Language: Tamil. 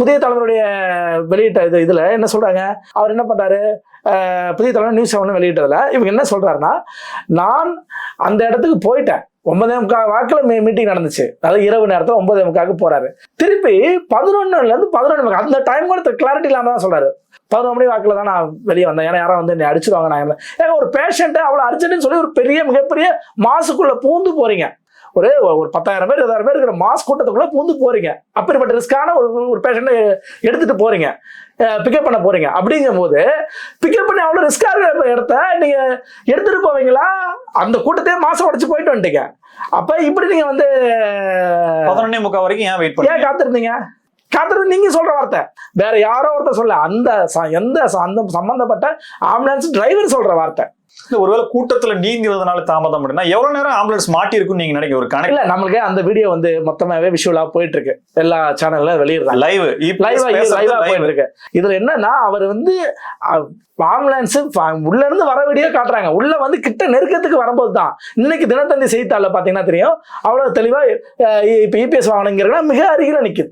புதிய தலைவருடைய வெளியிட்ட இதுல என்ன சொல்றாங்க, அவர் என்ன பண்றாரு, புதிய தலைவர் நியூஸ் 7 வெளியிட்டதுல இவங்க என்ன சொல்றாருன்னா, நான் அந்த இடத்துக்கு போயிட்டேன், 9:45 வாக்குல மீட்டிங் நடந்துச்சு, அதாவது இரவு நேரத்தில் 9:45 போறாரு, திருப்பி 11ல இருந்து 11 அந்த டைம் கூட கிளாரிட்டி இல்லாம தான் சொல்றாரு. 11 மணி வாக்குல தான் நான் வெளியே வந்தேன், ஏன்னா யாரும் வந்து என்னை அடிச்சிருவாங்க. நான் ஏங்க ஒரு பேஷண்ட்டை அவ்வளோ அர்ஜென்ட்னு சொல்லி ஒரு மிகப்பெரிய மாசுக்குள்ள பூந்து போறீங்க, ஒரு 10,000 பேர் 20,000 பேர் இருக்கிற மாஸ் கூட்டத்துக்குள்ள பூந்து போறீங்க, அப்படிப்பட்ட ரிஸ்கான ஒரு பேஷண்ட்டை எடுத்துட்டு போறீங்க, பிக்கப் பண்ண போறீங்க. அப்படிங்கும் போது பிக்கப் பண்ணி அவ்வளவு ரிஸ்கா இருக்கிற இடத்த நீங்க எடுத்துட்டு போவீங்களா? அந்த கூட்டத்தையே மாசம் உடைச்சு போயிட்டு வந்துட்டீங்க. அப்ப இப்படி நீங்க வந்து 11:45 வரைக்கும் ஏன் வெயிட் பண்ணி ஏன் காத்திருந்தீங்க? காத்திருந்து நீங்க சொல்ற வார்த்தை வேற யாரோ ஒருத்தர் சொல்ல, அந்த சம்பந்தப்பட்ட ஆம்புலன்ஸ் டிரைவர் சொல்ற வார்த்தை. ஒருவேளை கூட்டத்துல நீங்கிறதுனால தாமதம் அப்படின்னா எவ்வளவு நேரம் ஆம்புலன்ஸ் மாட்டி இருக்குன்னு நீங்க நினைக்க ஒரு கணக்கு இல்ல. நம்மளுக்கு அந்த வீடியோ வந்து மொத்தமாவே விஷுவலா போயிட்டு இருக்கு, எல்லா சேனல்ல வெளியிடுறாங்க, லைவா போயிட்டு இருக்கு. இதுல என்னன்னா, அவர் வந்து ஆம்புலன்ஸ் உள்ள இருந்து வர வீடியோ காட்டுறாங்க, உள்ள வந்து கிட்ட நெருக்கத்துக்கு வரும்போது தான். இன்னைக்கு தினத்தந்தி செய்தித்தாள்ல பாத்தீங்கன்னா தெரியும், அவ்வளவு தெளிவா இப்ப இபிஎஸ் வாகனங்கிறதுனா மிக அருகில நிக்குது.